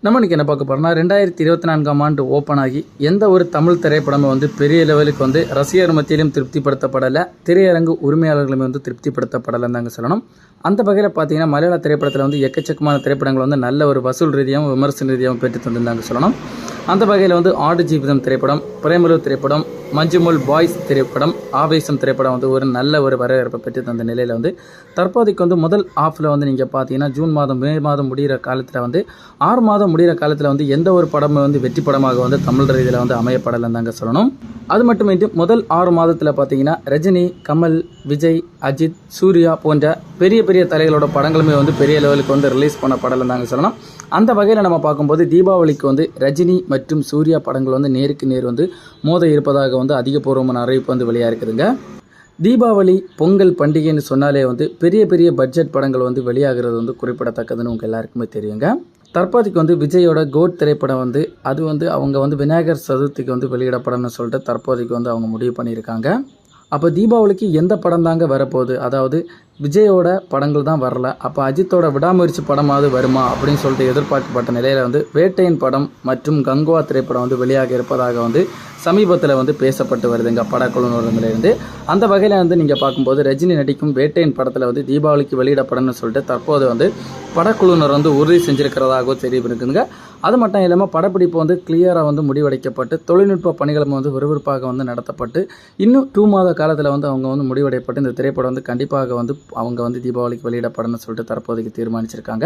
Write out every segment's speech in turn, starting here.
நம்ம இன்றைக்கி என்ன பார்க்க போகிறோம்னா 2024ஆம் ஆண்டு ஓப்பன் ஆகி எந்த ஒரு தமிழ் திரைப்படமும் வந்து பெரிய லெவலுக்கு வந்து ரசிகர் மத்தியிலும் திருப்திப்படுத்தப்படலை, திரையரங்கு உரிமையாளர்களுமே வந்து திருப்திப்படுத்தப்படலைன்னு தாங்க சொல்லணும். அந்த வகையில் பார்த்தீங்கன்னா மலையாள திரைப்படத்தில் வந்து எக்கச்சக்கமான திரைப்படங்கள் வந்து நல்ல ஒரு வசூல் ரீதியாகவும் விமர்சன ரீதியாகவும் பெற்று தந்திருந்தாங்க சொல்லணும். அந்த வகையில் வந்து ஆடு ஜீவிதம் திரைப்படம், பிரேமலு திரைப்படம், மஞ்சுமுல் பாய்ஸ் திரைப்படம், ஆவேசம் திரைப்படம் வந்து ஒரு நல்ல ஒரு வரவேற்பை பெற்று தந்த நிலையில் வந்து தற்போதைக்கு வந்து முதல் ஆஃபில் வந்து நீங்கள் பார்த்தீங்கன்னா ஜூன் மாதம் மே மாதம் முடிகிற காலத்தில் வந்து 6 மாதம் முடிகிற காலத்தில் வந்து எந்த ஒரு படமும் வந்து வெற்றி படமாக வந்து தமிழ் ரீதியில் வந்து அமையப்படலைன்னு தாங்க சொல்லணும். அது மட்டுமின்றி முதல் 6 மாதத்தில் பார்த்தீங்கன்னா ரஜினி, கமல், விஜய், அஜித், சூர்யா போன்ற பெரிய பெரிய தலைகளோட படங்களுமே வந்து பெரிய லெவலுக்கு வந்து ரிலீஸ் பண்ணப்படலைன்னு தாங்க சொல்லணும். அந்த வகையில் நம்ம பார்க்கும்போது தீபாவளிக்கு வந்து ரஜினி மற்றும் சூர்யா படங்கள் வந்து நேருக்கு நேர் வந்து மோத இருப்பதாக வந்து அதிகபூர்வமான அறிவிப்பு வந்து வெளியாக இருக்குதுங்க. தீபாவளி, பொங்கல் பண்டிகைன்னு சொன்னாலே வந்து பெரிய பெரிய பட்ஜெட் படங்கள் வந்து வெளியாகிறது வந்து குறிப்பிடத்தக்கதுன்னு உங்கள் எல்லாருக்குமே தெரியுங்க. தற்போதைக்கு வந்து விஜயோட கோட் திரைப்படம் வந்து அது வந்து அவங்க வந்து விநாயகர் சதுர்த்திக்கு வந்து வெளியிடப்படணும்னு சொல்லிட்டு தற்போதைக்கு வந்து அவங்க முடிவு பண்ணியிருக்காங்க. அப்போ தீபாவளிக்கு எந்த படம் தாங்க வரப்போகுது, அதாவது விஜயோட படங்கள் தான் வரல, அப்போ அஜித்தோட விடாமுயற்சி படமாவது வருமா அப்படின்னு சொல்லிட்டு எதிர்பார்க்கப்பட்ட நிலையில் வந்து வேட்டையின் படம் மற்றும் கங்குவா திரைப்படம் வந்து வெளியாக இருப்பதாக வந்து சமீபத்தில் வந்து பேசப்பட்டு வருதுங்க படக்குழுவிலிருந்து. அந்த வகையில் வந்து நீங்கள் பார்க்கும்போது ரஜினி நடிக்கும் வேட்டையின் படத்தில் வந்து தீபாவளிக்கு வெளியிடப்படணும்னு சொல்லிட்டு தற்போது வந்து படக்குழுவினர் வந்து உறுதி செஞ்சிருக்கிறதாகவும் தெரிவிக்குதுங்க. அது மட்டும் இல்லாமல் படப்பிடிப்பு வந்து கிளியராக வந்து முடிவடைக்கப்பட்டு தொழில்நுட்ப பணிகளும் வந்து விறுவிறுப்பாக வந்து நடத்தப்பட்டு இன்னும் 2 மாத காலத்தில் வந்து அவங்க வந்து முடிவடையப்பட்டு இந்த திரைப்படம் வந்து கண்டிப்பாக வந்து அவங்க வந்து தீபாவளிக்கு வெளியிடப்படணும்னு சொல்லிட்டு தற்போதைக்கு தீர்மானிச்சிருக்காங்க.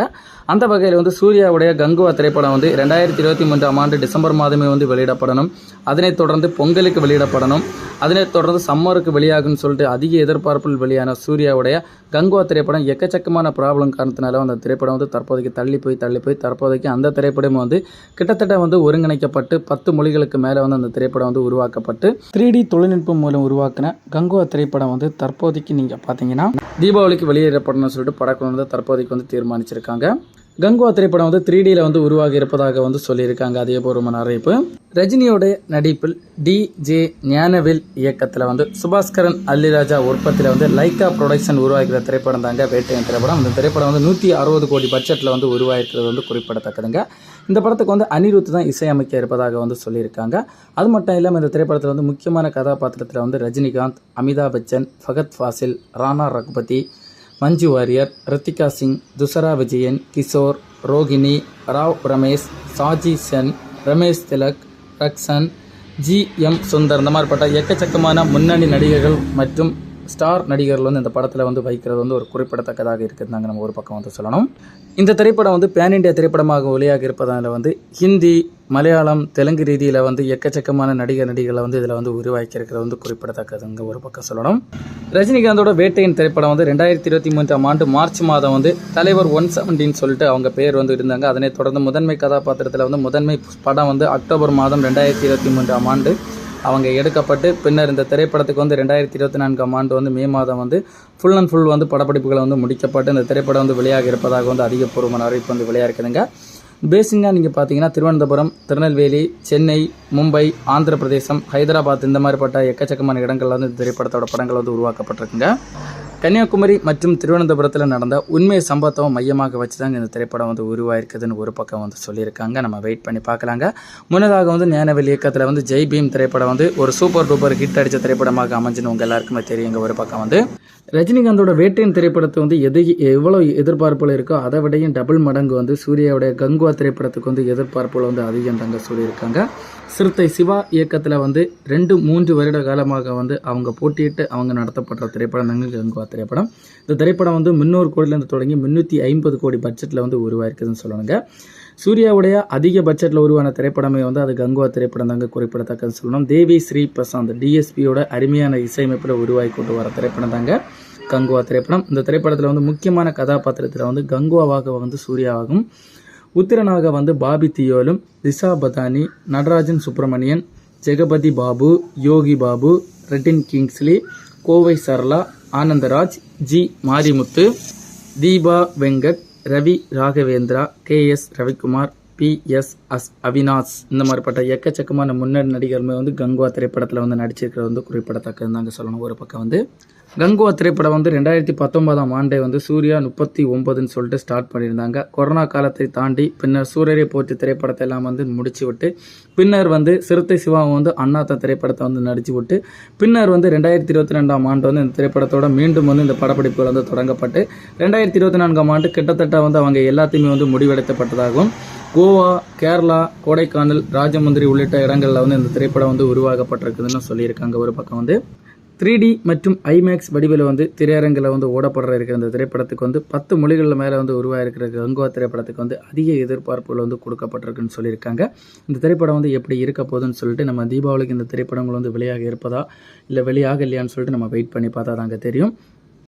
அந்த வகையில் வந்து சூர்யாவுடைய கங்குவா திரைப்படம் வந்து 2023ஆம் ஆண்டு டிசம்பர் மாதமே வந்து வெளியிடப்படணும். அதனைத் தொடர்ந்து பொங்கலுக்கு வெளியிடப்படணும். அதனைத் தொடர்ந்து சம்மருக்கு வெளியாகும்னு சொல்லிட்டு அதிக எதிர்பார்ப்பில் வெளியான சூர்யாவுடைய கங்குவா திரைப்படம் எக்கச்சக்கமான ப்ராப்ளம் காரணத்தினால அந்த திரைப்படம் வந்து தற்போதைக்கு தள்ளி போய் தற்போதைக்கு அந்த திரைப்படம் வந்து கிட்டத்தட்ட வந்து ஒருங்கிணைக்கப்பட்டு 10 மொழிகளுக்கு மேலே வந்து அந்த திரைப்படம் வந்து உருவாக்கப்பட்டு 3D தொழில்நுட்பம் மூலம் உருவாக்கின கங்குவா திரைப்படம் வந்து தற்போதைக்கு நீங்கள் பார்த்தீங்கன்னா தீபாவளிக்கு வெளியிடப்படணும்னு சொல்லிட்டு படக்குழு வந்து தற்போதைக்கு வந்து தீர்மானிச்சிருக்காங்க. கங்குவா திரைப்படம் வந்து 3Dயில் வந்து உருவாகி இருப்பதாக வந்து சொல்லியிருக்காங்க. அதிகபூர்வமான அறிவிப்பு. ரஜினியோட நடிப்பில் DJ ஞானவேல் இயக்கத்தில் வந்து சுபாஸ்கரன் அல்லிராஜா உற்பத்தியில் வந்து லைக்கா ப்ரொடக்ஷன் உருவாக்கிற திரைப்படம் தாங்க வேட்டையின் திரைப்படம். இந்த திரைப்படம் வந்து 160 கோடி பட்ஜெட்டில் வந்து உருவாஇருக்கிறது வந்து குறிப்பிடத்தக்கதுங்க. இந்த படத்துக்கு வந்து அனிருத் தான் இசையமைக்க இருப்பதாக வந்து சொல்லியிருக்காங்க. அது மட்டும் இல்லாமல் இந்த திரைப்படத்தில் வந்து முக்கியமான கதாபாத்திரத்தில் வந்து ரஜினிகாந்த், அமிதாப் பச்சன், ஃபகத் ஃபாசில், ராணா ரகுபதி, மஞ்சு வாரியர், ரித்திகா சிங், துஷரா விஜயன், கிஷோர், ரோகிணி, ராவ் ரமேஷ், சாஜி சென், ரமேஷ் திலக், ரக்ஷன், GM சுந்தர் இந்த மாதிரிப்பட்ட எக்கச்சக்கமான முன்னணி நடிகர்கள் மற்றும் ஸ்டார் நடிகர்கள் வந்து இந்த படத்தில் வந்து வைக்கிறது வந்து ஒரு குறிப்பிடத்தக்கதாக இருக்குதுங்க. நம்ம ஒரு பக்கம் வந்து சொல்லணும். இந்த திரைப்படம் வந்து பேன் இண்டியா திரைப்படமாக வெளியாக இருப்பதால் வந்து ஹிந்தி, மலையாளம், தெலுங்கு ரீதியில் வந்து எக்கச்சக்கமான நடிகர்களை வந்து இதில் வந்து உருவாக்கியிருக்கிறது வந்து குறிப்பிடத்தக்கதுங்க ஒரு பக்கம் சொல்லணும். ரஜினிகாந்தோட வேட்டையின் திரைப்படம் வந்து 2023ஆம் ஆண்டு மார்ச் மாதம் வந்து தலைவர் 170 சொல்லிட்டு அவங்க பேர் வந்து இருந்தாங்க. அதனைத் தொடர்ந்து முதன்மை கதாபாத்திரத்தில் வந்து முதன்மை படம் வந்து அக்டோபர் மாதம் 2023ஆம் ஆண்டு அவங்க எடுக்கப்பட்டு பின்னர் இந்த திரைப்படத்துக்கு வந்து 2024ஆம் ஆண்டு வந்து மே மாதம் வந்து ஃபுல் அண்ட் ஃபுல் வந்து படப்பிடிப்புகளை வந்து முடிக்கப்பட்டு இந்த திரைப்படம் வந்து வெளியாக இருப்பதாக வந்து அதிகபூர்வமான அறிவிப்பு வந்து வெளியாக இருக்குதுங்க. பேசிக்காக நீங்கள் பார்த்தீங்கன்னா திருவனந்தபுரம், திருநெல்வேலி, சென்னை, மும்பை, ஆந்திர பிரதேசம், ஹைதராபாத் இந்த மாதிரிப்பட்ட எக்கச்சக்கமான இடங்களில் வந்து இந்த திரைப்படத்தோட படங்கள் வந்து உருவாக்கப்பட்டிருக்குங்க. கன்னியாகுமரி மற்றும் திருவனந்தபுரத்தில் நடந்த உண்மை சம்பவத்தை மையமாக வச்சு தாங்க இந்த திரைப்படம் வந்து உருவாயிருக்குதுன்னு ஒரு பக்கம் வந்து சொல்லியிருக்காங்க. நம்ம வெயிட் பண்ணி பார்க்கலாங்க. முன்னதாக வந்து ஞானவேல் இயக்கத்தில் வந்து ஜெய் பீம் திரைப்படம் வந்து ஒரு சூப்பர் டூப்பர் ஹிட் அடித்த திரைப்படமாக அமைஞ்சுன்னு உங்கள் எல்லாருக்குமே தெரியுங்க. ஒரு பக்கம் வந்து ரஜினிகாந்தோட வேட்டையின் திரைப்படத்தை வந்து எவ்வளோ எதிர்பார்ப்புகள் இருக்கோ அதை விடையும் டபுள் மடங்கு வந்து சூர்யாவுடைய கங்குவா திரைப்படத்துக்கு வந்து எதிர்பார்ப்புகள் வந்து அதிகம் தாங்க சொல்லியிருக்காங்க. சிறுத்தை சிவா இயக்கத்தில் வந்து 2-3 வருட காலமாக வந்து அவங்க போட்டியிட்டு அவங்க நடத்தப்படுற திரைப்படம் தாங்க கங்குவா திரைப்படம். இந்த திரைப்படம் வந்து 300 கோடியிலேருந்து தொடங்கி 350 கோடி பட்ஜெட்டில் வந்து உருவாயிருக்குதுன்னு சொல்லணுங்க. சூர்யாவுடைய அதிக பட்ஜெட்டில் உருவான திரைப்படமே வந்து அது கங்குவா திரைப்படம் தாங்க குறிப்பிடத்தக்கன்னு சொல்லணும். தேவி ஸ்ரீ பிரசாந்த் DSPயோட அருமையான இசையமைப்பில் உருவாகி கொண்டு வர திரைப்படம் தாங்க கங்குவா திரைப்படம். இந்த திரைப்படத்தில் வந்து முக்கியமான கதாபாத்திரத்தில் வந்து கங்குவாவாக வந்து சூர்யாவாகும், உத்திரனாக வந்து பாபி தியோலும், Disha Patani, Natarajan Subramanian, Jagapathi Babu, Yogi Babu, Redin Kingsley, Kovai Sarala, Anandaraj, G Marimuthu, Deepa Venkat, Ravi Raghavendra, KS Ravikumar, PS Avinash இந்த மாதிரிப்பட்ட எக்கச்சக்கமான முன்னணி நடிகருமே வந்து கங்குவா திரைப்படத்தில் வந்து நடிச்சிருக்கிறது வந்து குறிப்பிடத்தக்கதுன்னு தாங்க சொல்லணும் ஒரு பக்கம் வந்து. கங்குவா திரைப்படம் வந்து 2019ஆம் ஆண்டே வந்து சூர்யா 39ன்னு சொல்லிட்டு ஸ்டார்ட் பண்ணியிருந்தாங்க. கொரோனா காலத்தை தாண்டி பின்னர் சூரியரை போற்றி திரைப்படத்தை எல்லாம் வந்து முடிச்சு விட்டு பின்னர் வந்து சிறுத்தை சிவாவை வந்து அண்ணாத்த திரைப்படத்தை வந்து நடிச்சு விட்டு பின்னர் வந்து 2022ஆம் ஆண்டு வந்து இந்த திரைப்படத்தோட மீண்டும் வந்து இந்த படப்பிடிப்புகள் வந்து தொடங்கப்பட்டு 2024ஆம் ஆண்டு கிட்டத்தட்ட வந்து அவங்க எல்லாத்தையுமே வந்து முடிவெடுக்கப்பட்டதாகவும் கோவா, கேரளா, கொடைக்கானல், ராஜமுந்திரி உள்ளிட்ட இடங்களில் வந்து இந்த திரைப்படம் வந்து உருவாக்கப்பட்டிருக்குதுன்னு சொல்லியிருக்காங்க. ஒரு பக்கம் வந்து 3D மற்றும் ஐமேக்ஸ் வடிவில் வந்து திரையரங்கில் வந்து ஓடப்படுற இருக்கிற இந்த திரைப்படத்துக்கு வந்து 10 மொழிகளில் மேலே வந்து உருவாயிருக்கிற கங்குவா திரைப்படத்துக்கு வந்து அதிக எதிர்பார்ப்புகள் வந்து கொடுக்கப்பட்டிருக்குன்னு சொல்லியிருக்காங்க. இந்த திரைப்படம் வந்து எப்படி இருக்க போகுதுன்னு சொல்லிட்டு நம்ம தீபாவளிக்கு இந்த திரைப்படங்கள் வந்து வெளியாக இருப்பதா இல்லை வெளியாக இல்லையான்னு சொல்லிட்டு நம்ம வெயிட் பண்ணி பார்த்தா தாங்க தெரியும்.